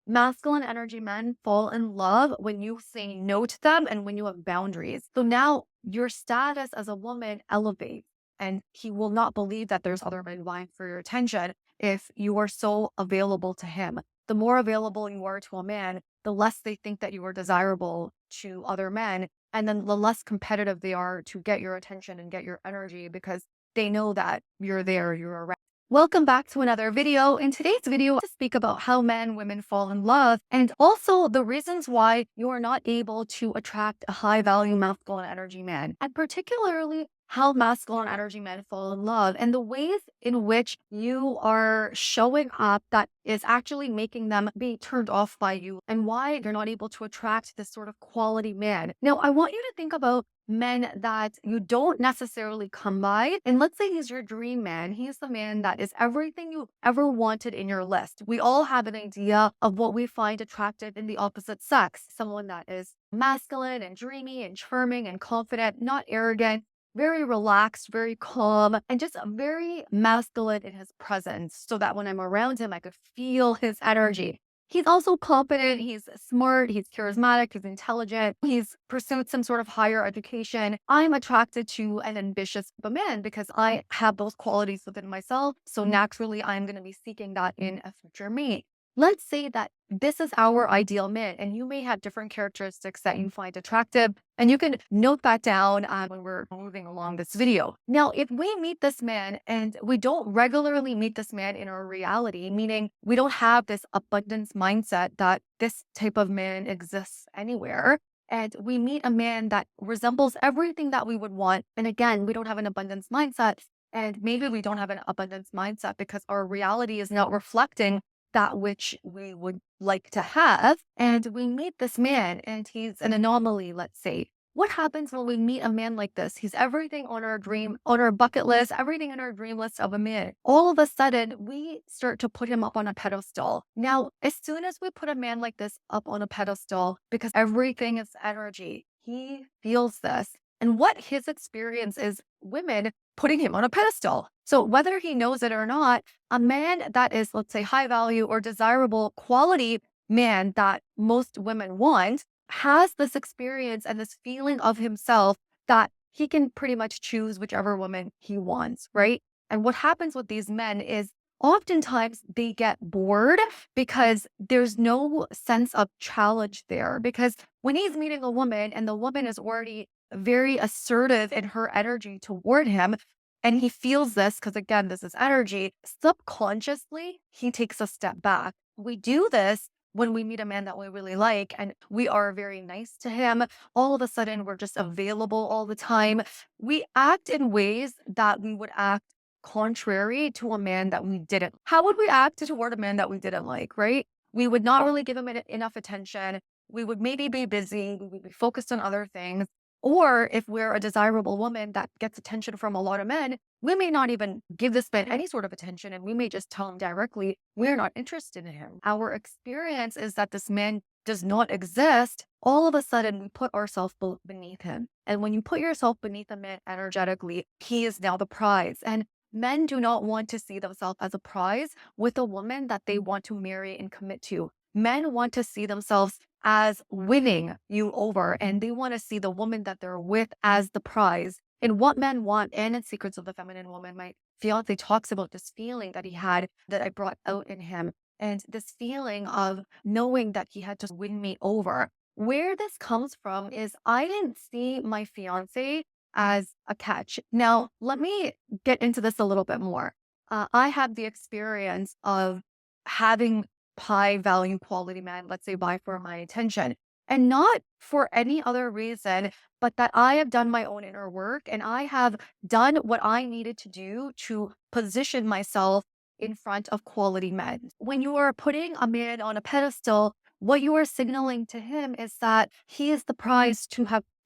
masculine energy men fall in love when you say no to them and when you have boundaries. So now your status as a woman elevates, and he will not believe that there's other men vying for your attention if you are so available to him. The more available you are to a man, the less they think that you are desirable to other men. And then the less competitive they are to get your attention and get your energy because they know that you're there, you're around. Welcome back to another video. In today's video, to speak about how men, women fall in love and also the reasons why you are not able to attract a high value masculine energy man, and particularly how masculine energy men fall in love and the ways in which you are showing up that is actually making them be turned off by you and why you're not able to attract this sort of quality man. Now, I want you to think about men that you don't necessarily come by. And let's say he's your dream man. He's the man that is everything you ever wanted in your list. We all have an idea of what we find attractive in the opposite sex. Someone that is masculine and dreamy and charming and confident, not arrogant, very relaxed, very calm, and just very masculine in his presence so that when I'm around him, I could feel his energy. He's also confident, he's smart, he's charismatic, he's intelligent, he's pursued some sort of higher education. I'm attracted to an ambitious man because I have those qualities within myself. So naturally, I'm going to be seeking that in a future mate. Let's say that this is our ideal man, and you may have different characteristics that you find attractive, and you can note that down when we're moving along this video. Now, if we meet this man and we don't regularly meet this man in our reality, meaning we don't have this abundance mindset that this type of man exists anywhere, and we meet a man that resembles everything that we would want, and again, we don't have an abundance mindset, and maybe we don't have an abundance mindset because our reality is not reflecting that which we would like to have. And we meet this man and he's an anomaly, let's say. What happens when we meet a man like this? He's everything on our bucket list, everything in our dream list of a man. All of a sudden, we start to put him up on a pedestal. Now, as soon as we put a man like this up on a pedestal, because everything is energy, he feels this. And what his experience is women putting him on a pedestal. So whether he knows it or not, a man that is, let's say, high value or desirable quality man that most women want has this experience and this feeling of himself that he can pretty much choose whichever woman he wants, right? And what happens with these men is oftentimes they get bored because there's no sense of challenge there. Because when he's meeting a woman and the woman is already very assertive in her energy toward him, and he feels this because, again, this is energy. Subconsciously, he takes a step back. We do this when we meet a man that we really like and we are very nice to him. All of a sudden, we're just available all the time. We act in ways that we would act contrary to a man that we didn't. How would we act toward a man that we didn't like, right? We would not really give him enough attention. We would maybe be busy. We would be focused on other things. Or if we're a desirable woman that gets attention from a lot of men, we may not even give this man any sort of attention and we may just tell him directly, we're not interested in him. Our experience is that this man does not exist. All of a sudden, we put ourselves beneath him. And when you put yourself beneath a man energetically, he is now the prize. And men do not want to see themselves as a prize with a woman that they want to marry and commit to. Men want to see themselves as winning you over, and they want to see the woman that they're with as the prize. And what men want, and in Secrets of the Feminine Woman, my fiance talks about this feeling that he had that I brought out in him, and this feeling of knowing that he had to win me over. Where this comes from is I didn't see my fiance as a catch. Now, let me get into this a little bit more. I have the experience of having high value quality man, let's say, buy for my attention. And not for any other reason, but that I have done my own inner work and I have done what I needed to do to position myself in front of quality men. When you are putting a man on a pedestal, what you are signaling to him is that he is the prize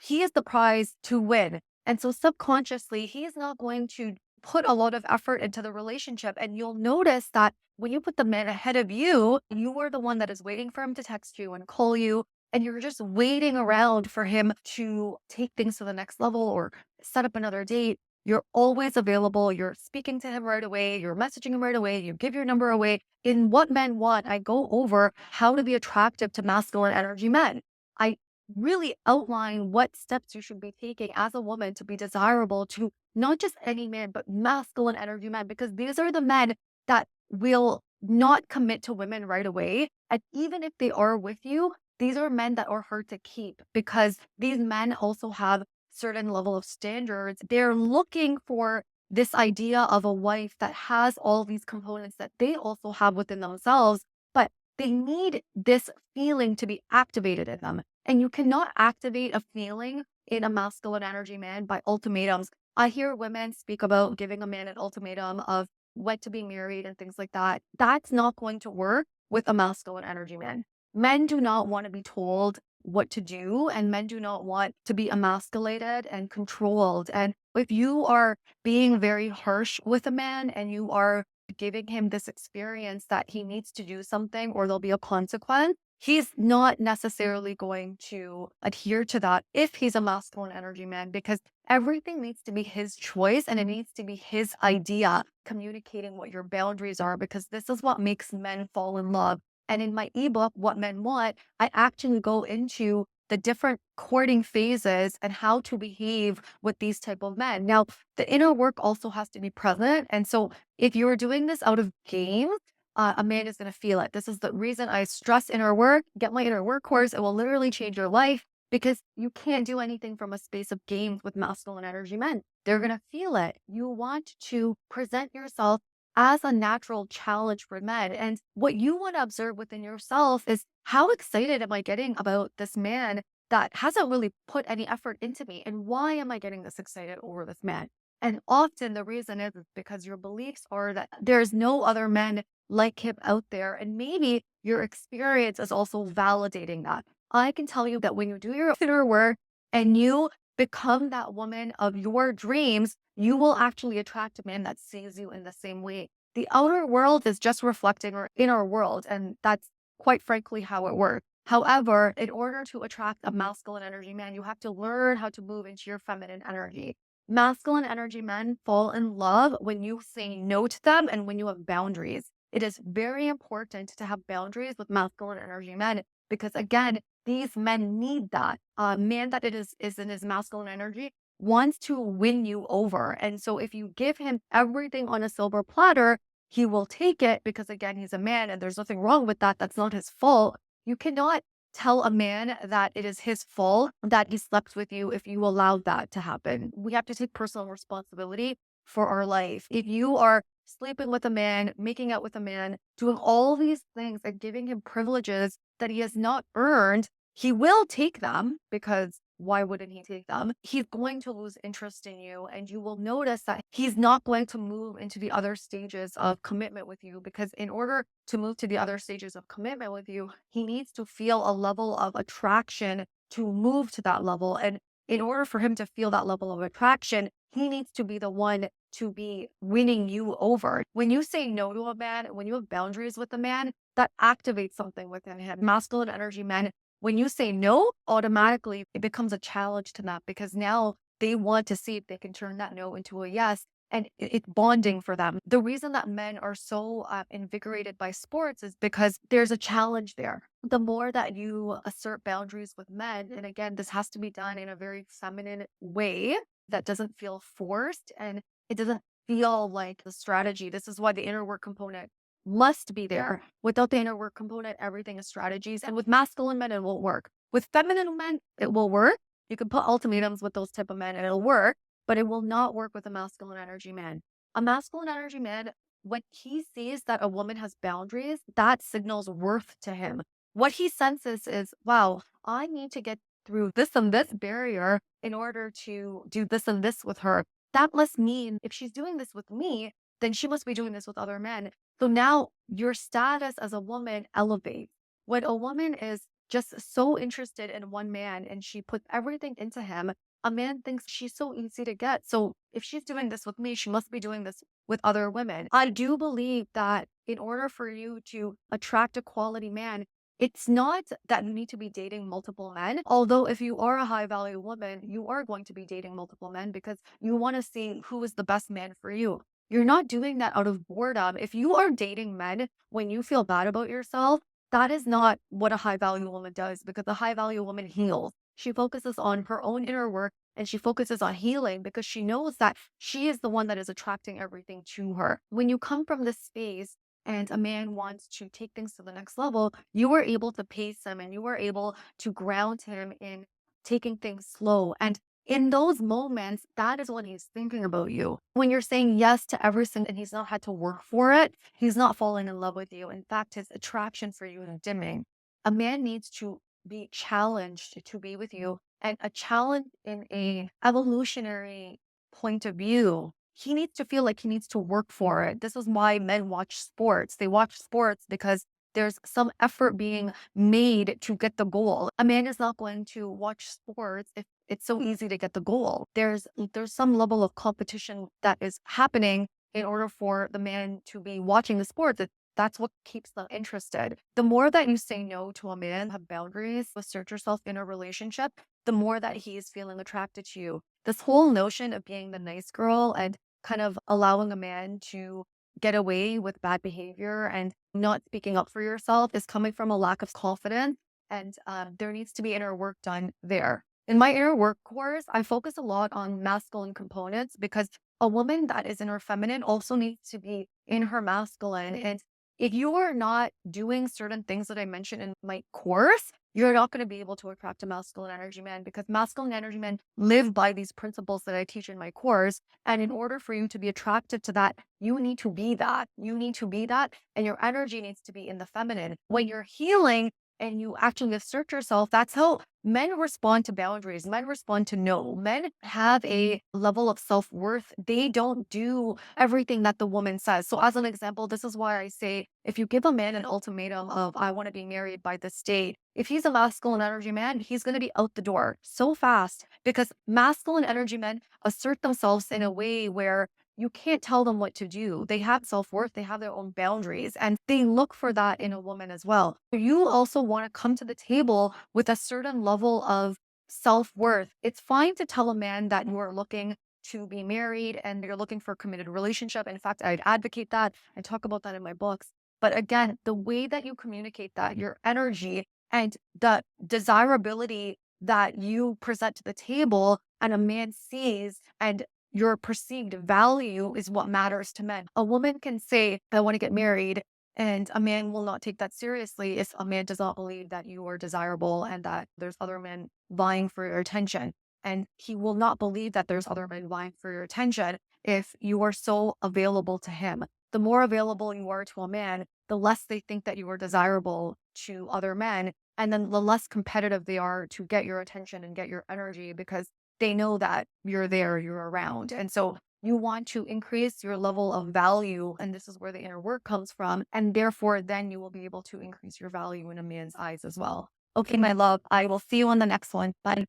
he is the prize to win. And so subconsciously, he is not going to put a lot of effort into the relationship. And you'll notice that when you put the man ahead of you, you are the one that is waiting for him to text you and call you. And you're just waiting around for him to take things to the next level or set up another date. You're always available. You're speaking to him right away. You're messaging him right away. You give your number away. In What Men Want, I go over how to be attractive to masculine energy men. I really outline what steps you should be taking as a woman to be desirable to not just any man, but masculine energy men, because these are the men that will not commit to women right away. And even if they are with you, these are men that are hard to keep because these men also have certain level of standards. They're looking for this idea of a wife that has all these components that they also have within themselves, but they need this feeling to be activated in them. And you cannot activate a feeling in a masculine energy man by ultimatums. I hear women speak about giving a man an ultimatum of when to be married and things like that. That's not going to work with a masculine energy man. Men do not want to be told what to do, and men do not want to be emasculated and controlled. And if you are being very harsh with a man and you are giving him this experience that he needs to do something or there'll be a consequence, he's not necessarily going to adhere to that if he's a masculine energy man, because everything needs to be his choice and it needs to be his idea, communicating what your boundaries are, because this is what makes men fall in love. And in my ebook, What Men Want, I actually go into the different courting phases and how to behave with these type of men. Now, the inner work also has to be present. And so if you're doing this out of game, a man is going to feel it. This is the reason I stress inner work. Get my inner work course. It will literally change your life because you can't do anything from a space of games with masculine energy men. They're going to feel it. You want to present yourself as a natural challenge for men. And what you want to observe within yourself is, how excited am I getting about this man that hasn't really put any effort into me? And why am I getting this excited over this man? And often the reason is because your beliefs are that there's no other men like him out there. And maybe your experience is also validating that. I can tell you that when you do your inner work and you become that woman of your dreams, you will actually attract a man that sees you in the same way. The outer world is just reflecting our inner world, and that's quite frankly how it works. However, in order to attract a masculine energy man, you have to learn how to move into your feminine energy. Masculine energy men fall in love when you say no to them and when you have boundaries. It is very important to have boundaries with masculine energy men because, again, these men need that. A man that is in his masculine energy wants to win you over. And so if you give him everything on a silver platter, he will take it because, again, he's a man and there's nothing wrong with that. That's not his fault. You cannot tell a man that it is his fault that he slept with you if you allowed that to happen. We have to take personal responsibility for our life. If you are sleeping with a man, making out with a man, doing all these things and giving him privileges that he has not earned, he will take them because why wouldn't he take them? He's going to lose interest in you, and you will notice that he's not going to move into the other stages of commitment with you, because in order to move to the other stages of commitment with you, he needs to feel a level of attraction to move to that level. And in order for him to feel that level of attraction, he needs to be the one to be winning you over. When you say no to a man, when you have boundaries with a man, that activates something within him. Masculine energy men, when you say no, automatically it becomes a challenge to them because now they want to see if they can turn that no into a yes. And it's bonding for them. The reason that men are so invigorated by sports is because there's a challenge there. The more that you assert boundaries with men, and again, this has to be done in a very feminine way that doesn't feel forced and it doesn't feel like the strategy. This is why the inner work component must be there. Without the inner work component, everything is strategies. And with masculine men, it won't work. With feminine men, it will work. You can put ultimatums with those type of men and it'll work, but it will not work with a masculine energy man. A masculine energy man, when he sees that a woman has boundaries, that signals worth to him. What he senses is, wow, I need to get through this and this barrier in order to do this and this with her. That must mean if she's doing this with me, then she must be doing this with other men. So now your status as a woman elevates. When a woman is just so interested in one man and she puts everything into him, a man thinks she's so easy to get. So if she's doing this with me, she must be doing this with other women. I do believe that in order for you to attract a quality man, It's not that you need to be dating multiple men. Although if you are a high value woman, you are going to be dating multiple men because you want to see who is the best man for you. You're not doing that out of boredom. If you are dating men when you feel bad about yourself, that is not what a high value woman does, because a high value woman heals. She focuses on her own inner work and she focuses on healing because she knows that she is the one that is attracting everything to her. When you come from this space and a man wants to take things to the next level, you were able to pace him and you were able to ground him in taking things slow. And in those moments, that is when he's thinking about you. When you're saying yes to everything and he's not had to work for it, he's not falling in love with you. In fact, his attraction for you is dimming. A man needs to be challenged to be with you, and a challenge in a evolutionary point of view, he needs to feel like he needs to work for it. This is why men watch sports. They watch sports because there's some effort being made to get the goal. A man is not going to watch sports if it's so easy to get the goal. There's some level of competition that is happening in order for the man to be watching the sport. That's what keeps them interested. The more that you say no to a man, have boundaries, assert yourself in a relationship, the more that he is feeling attracted to you. This whole notion of being the nice girl and kind of allowing a man to get away with bad behavior and not speaking up for yourself is coming from a lack of confidence. And there needs to be inner work done there. In my inner work course, I focus a lot on masculine components because a woman that is in her feminine also needs to be in her masculine. And if you are not doing certain things that I mentioned in my course, you're not going to be able to attract a masculine energy man, because masculine energy men live by these principles that I teach in my course. And in order for you to be attracted to that, you need to be that. You need to be that. And your energy needs to be in the feminine. When you're healing and you actually assert yourself, that's how men respond to boundaries. Men respond to no. Men have a level of self worth. They don't do everything that the woman says. So, as an example, this is why I say if you give a man an ultimatum of, I want to be married by this date, if he's a masculine energy man, he's going to be out the door so fast, because masculine energy men assert themselves in a way where you can't tell them what to do. They have self-worth, they have their own boundaries, and they look for that in a woman as well. You also want to come to the table with a certain level of self-worth. It's fine to tell a man that you are looking to be married and you're looking for a committed relationship. In fact, I'd advocate that. I talk about that in my books. But again, the way that you communicate that, your energy and the desirability that you present to the table and a man sees, and your perceived value is what matters to men. A woman can say, I want to get married, and a man will not take that seriously if a man does not believe that you are desirable and that there's other men vying for your attention. And he will not believe that there's other men vying for your attention if you are so available to him. The more available you are to a man, the less they think that you are desirable to other men. And then the less competitive they are to get your attention and get your energy, because they know that you're there, you're around. And so you want to increase your level of value. And this is where the inner work comes from. And therefore, then you will be able to increase your value in a man's eyes as well. Okay, my love, I will see you on the next one. Bye.